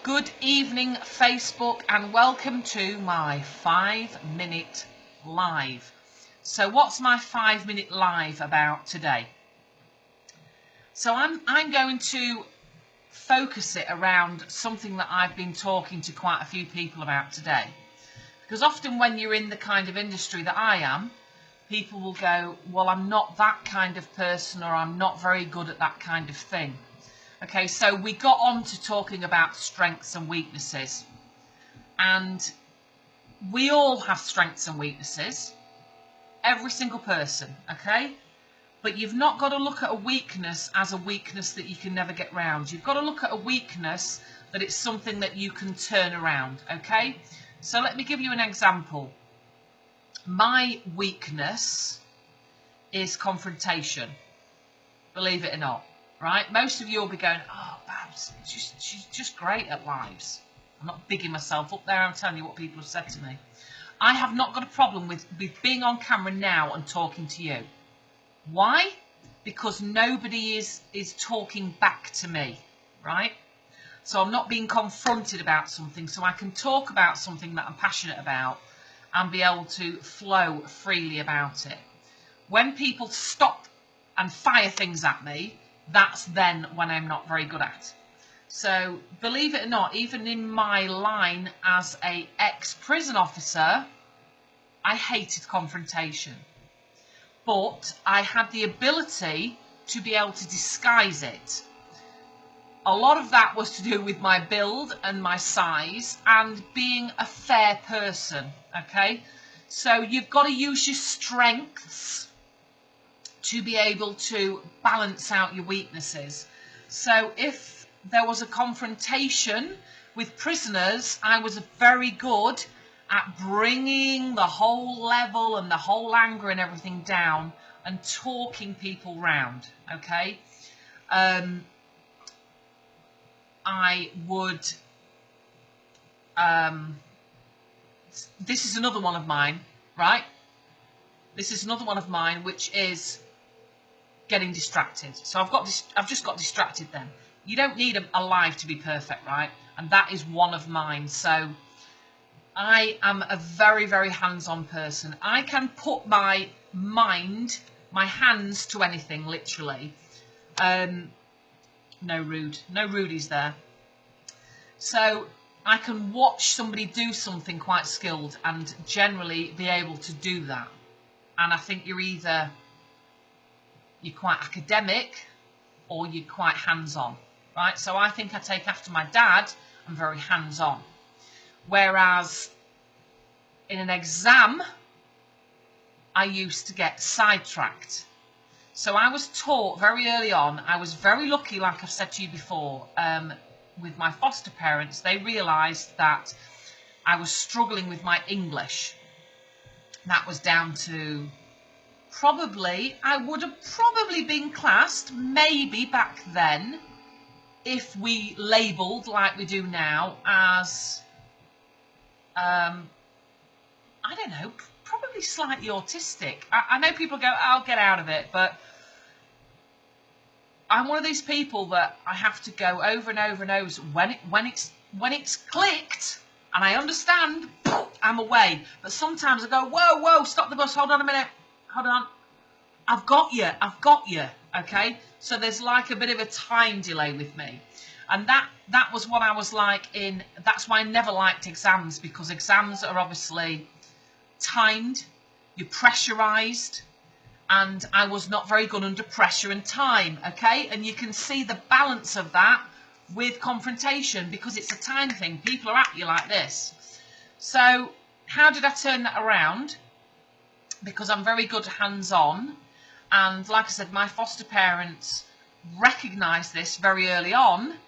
Good evening, Facebook, and welcome to my 5-minute live. So what's my 5-minute live about today? So I'm going to focus it around something that I've been talking to quite a few people about today. Because often when you're in the kind of industry that I am, people will go, well, I'm not that kind of person, or I'm not very good at that kind of thing. Okay, so we got on to talking about strengths and weaknesses. And we all have strengths and weaknesses. Every single person, okay? But you've not got to look at a weakness as a weakness that you can never get round. You've got to look at a weakness that it's something that you can turn around, okay? So let me give you an example. My weakness is confrontation, believe it or not. Right? Most of you will be going, oh, Babs, she's just great at lives. I'm not bigging myself up there. I'm telling you what people have said to me. I have not got a problem with being on camera now and talking to you. Why? Because nobody is talking back to me, right? So I'm not being confronted about something, so I can talk about something that I'm passionate about and be able to flow freely about it. When people stop and fire things at me, that's then when I'm not very good at. So believe it or not, even in my line as a ex-prison officer, I hated confrontation. But I had the ability to be able to disguise it. A lot of that was to do with my build and my size and being a fair person, okay? So you've got to use your strengths to be able to balance out your weaknesses. So if there was a confrontation with prisoners, I was very good at bringing the whole level and the whole anger and everything down and talking people round, okay? I would, this is another one of mine, right? This is another one of mine, which is getting distracted. So I've just got distracted then. You don't need a live to be perfect, right? And that is one of mine. So I am a very, very hands-on person. I can put my mind, my hands to anything, literally. No rudies there. So I can watch somebody do something quite skilled and generally be able to do that. And I think you're quite academic or you're quite hands-on, right? So I think I take after my dad. I'm very hands-on. Whereas in an exam, I used to get sidetracked. So I was taught very early on, I was very lucky, like I've said to you before, with my foster parents. They realised that I was struggling with my English. That was down to I would have probably been classed, maybe back then, if we labelled like we do now, as, I don't know, probably slightly autistic. I know people go, I'll get out of it, but I'm one of these people that I have to go over and over and over. When it's clicked and I understand, I'm away. But sometimes I go, whoa, stop the bus, hold on a minute. Hold on, I've got you, okay? So there's like a bit of a time delay with me. And that was what I was like that's why I never liked exams, because exams are obviously timed, you're pressurised, and I was not very good under pressure and time, okay? And you can see the balance of that with confrontation, because it's a time thing. People are at you like this. So how did I turn that around? Because I'm very good hands-on, and like I said, my foster parents recognised this very early on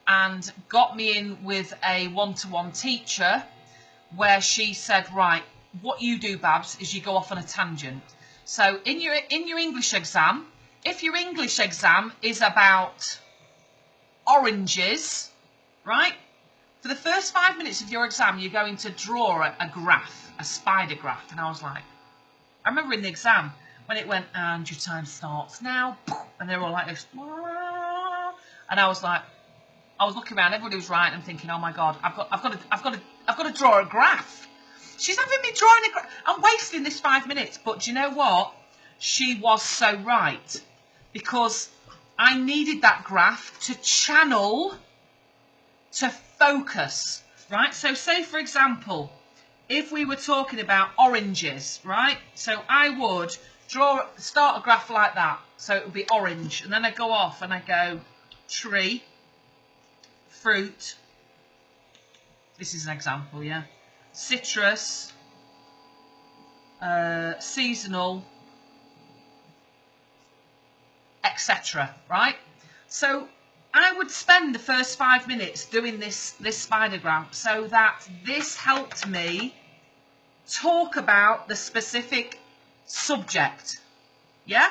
and got me in with a one-to-one teacher where she said, right, what you do, Babs, is you go off on a tangent. So in your English exam, if your English exam is about oranges, right, for the first 5 minutes of your exam, you're going to draw a graph, a spider graph. And I was like, I remember in the exam when it went, and your time starts now, and they were all like this, and I was like, I was looking around, everybody was writing. I'm thinking, oh my God, I've got to draw a graph. She's having me drawing a graph. I'm wasting this 5 minutes, but do you know what? She was so right, because I needed that graph to channel, to focus, right? So say, for example, if we were talking about oranges, right? So I would start a graph like that. So it would be orange, and then I go off and I go tree, fruit. This is an example, yeah. Citrus, seasonal, etc. Right? So I would spend the first 5 minutes doing this spider graph, so that this helped me talk about the specific subject. Yeah?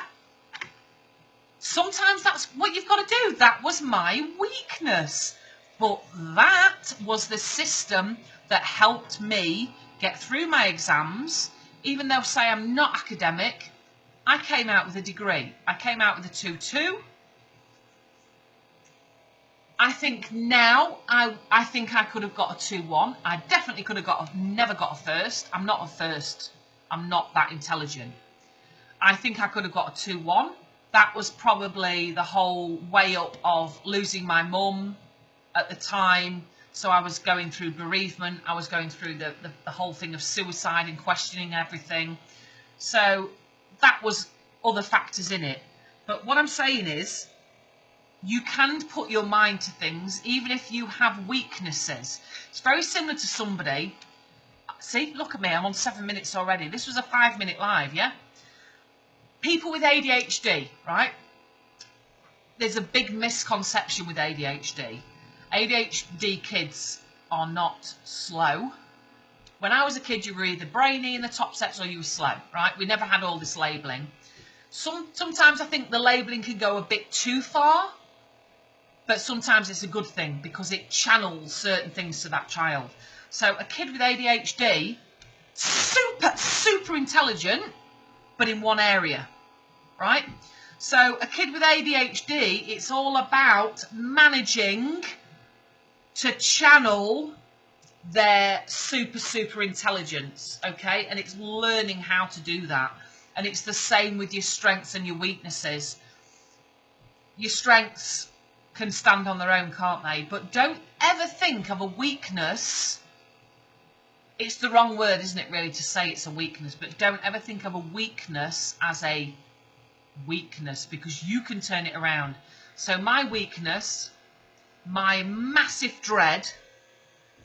Sometimes that's what you've got to do. That was my weakness. But that was the system that helped me get through my exams. Even though, say, I'm not academic, I came out with a degree. I came out with a 2-2. I think now, I think I could have got a 2-1. I definitely could have never got a first. I'm not a first. I'm not that intelligent. I think I could have got a 2-1. That was probably the whole way up of losing my mum at the time. So I was going through bereavement. I was going through the whole thing of suicide and questioning everything. So that was other factors in it. But what I'm saying is, you can put your mind to things even if you have weaknesses. It's very similar to somebody. See, look at me, I'm on 7 minutes already. This was a 5-minute live, yeah? People with ADHD, right? There's a big misconception with ADHD. ADHD kids are not slow. When I was a kid, you were either brainy in the top sets or you were slow, right? We never had all this labelling. Sometimes I think the labelling can go a bit too far, but sometimes it's a good thing because it channels certain things to that child. So a kid with ADHD, super intelligent, but in one area, right? So a kid with ADHD, it's all about managing to channel their super intelligence, okay? And it's learning how to do that. And it's the same with your strengths and your weaknesses. Your strengths can stand on their own, can't they? But don't ever think of a weakness. It's the wrong word, isn't it, really, to say it's a weakness, but don't ever think of a weakness as a weakness, because you can turn it around. So my weakness, my massive dread,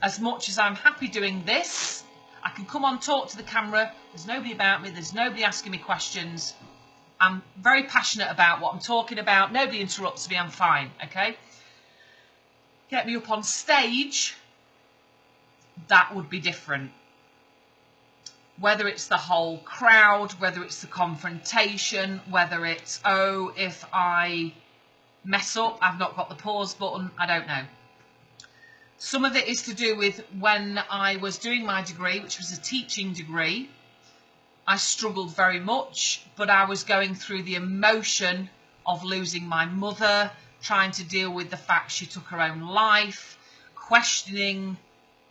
as much as I'm happy doing this, I can come on, talk to the camera, there's nobody about me, there's nobody asking me questions, I'm very passionate about what I'm talking about, nobody interrupts me, I'm fine, okay? Get me up on stage, that would be different. Whether it's the whole crowd, whether it's the confrontation, whether it's, oh, if I mess up, I've not got the pause button, I don't know. Some of it is to do with when I was doing my degree, which was a teaching degree. I struggled very much, but I was going through the emotion of losing my mother, trying to deal with the fact she took her own life, questioning,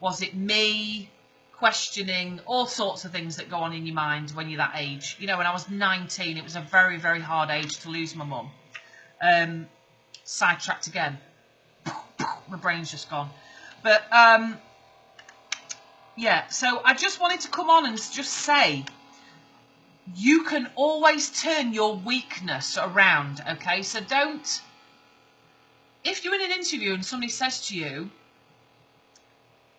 was it me? Questioning all sorts of things that go on in your mind when you're that age. You know, when I was 19, it was a very hard age to lose my mum. Sidetracked again. My brain's just gone. But, yeah, so I just wanted to come on and just say, you can always turn your weakness around, okay? So don't, if you're in an interview and somebody says to you,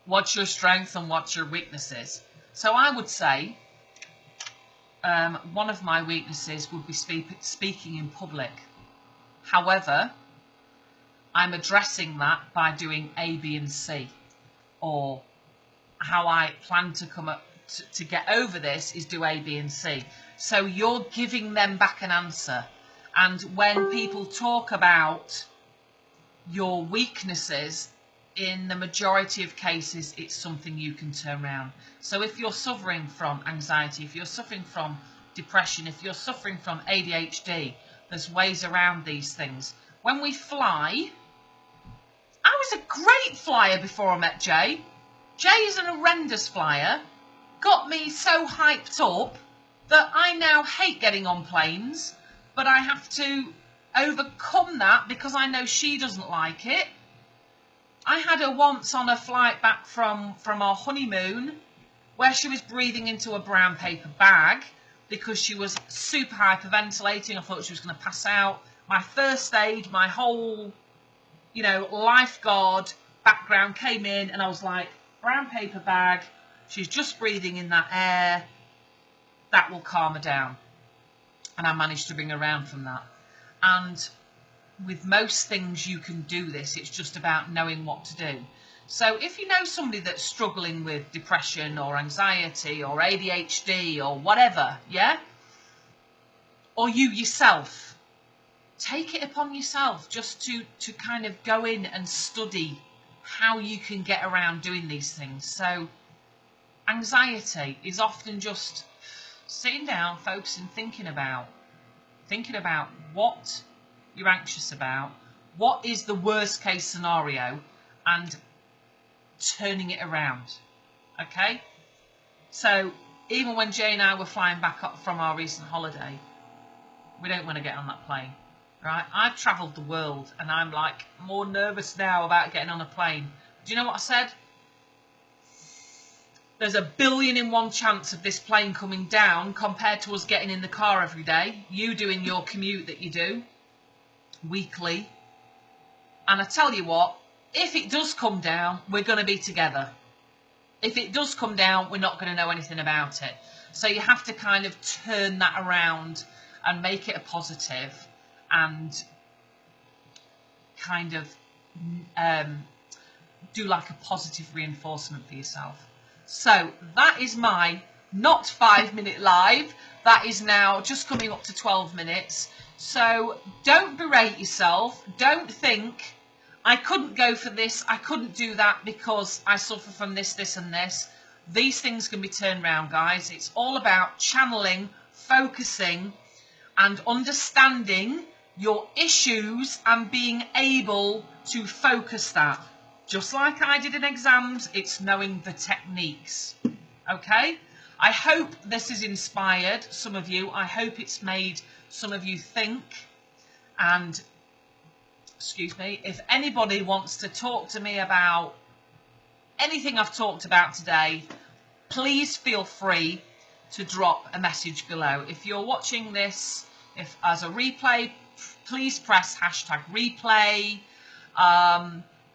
what's your strength and what's your weaknesses? So I would say one of my weaknesses would be speaking in public. However, I'm addressing that by doing A, B and C. Or how I plan to come up to get over this is do A, B and C. So you're giving them back an answer. And when people talk about your weaknesses, in the majority of cases, it's something you can turn around. So if you're suffering from anxiety, if you're suffering from depression, if you're suffering from ADHD, there's ways around these things. When we fly, I was a great flyer before I met Jay. Jay is an horrendous flyer. Got me so hyped up that I now hate getting on planes, but I have to overcome that because I know she doesn't like it. I had her once on a flight back from our honeymoon where she was breathing into a brown paper bag because she was super hyperventilating. I thought she was going to pass out. My first aid, my whole, lifeguard background came in, and I was like, brown paper bag, she's just breathing in that air, that will calm her down. And I managed to bring her around from that. And with most things you can do this, it's just about knowing what to do. So if you know somebody that's struggling with depression or anxiety or ADHD or whatever, yeah, or you yourself, take it upon yourself just to kind of go in and study how you can get around doing these things. So anxiety is often just sitting down, focusing, thinking about what you're anxious about, what is the worst case scenario, and turning it around. Okay? So even when Jay and I were flying back up from our recent holiday, we don't want to get on that plane. Right? I've travelled the world and I'm like more nervous now about getting on a plane. Do you know what I said? There's 1 billion in 1 chance of this plane coming down compared to us getting in the car every day. You doing your commute that you do weekly. And I tell you what, if it does come down, we're going to be together. If it does come down, we're not going to know anything about it. So you have to kind of turn that around and make it a positive and kind of do like a positive reinforcement for yourself. So that is my not 5-minute live. That is now just coming up to 12 minutes. So don't berate yourself. Don't think, I couldn't go for this, I couldn't do that because I suffer from this, this and this. These things can be turned around, guys. It's all about channeling, focusing and understanding your issues and being able to focus that. Just like I did in exams, it's knowing the techniques. Okay? I hope this has inspired some of you. I hope it's made some of you think. And, excuse me, if anybody wants to talk to me about anything I've talked about today, please feel free to drop a message below. If you're watching this as a replay, please press #replay.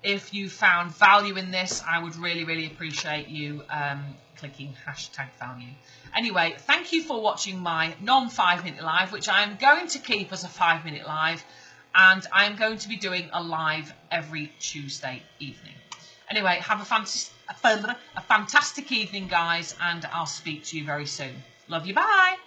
If you found value in this, I would really, really appreciate you clicking #value. Anyway, thank you for watching my non-5-minute live, which I'm going to keep as a 5-minute live, and I'm going to be doing a live every Tuesday evening. Anyway, have a fantastic evening, guys, and I'll speak to you very soon. Love you, bye.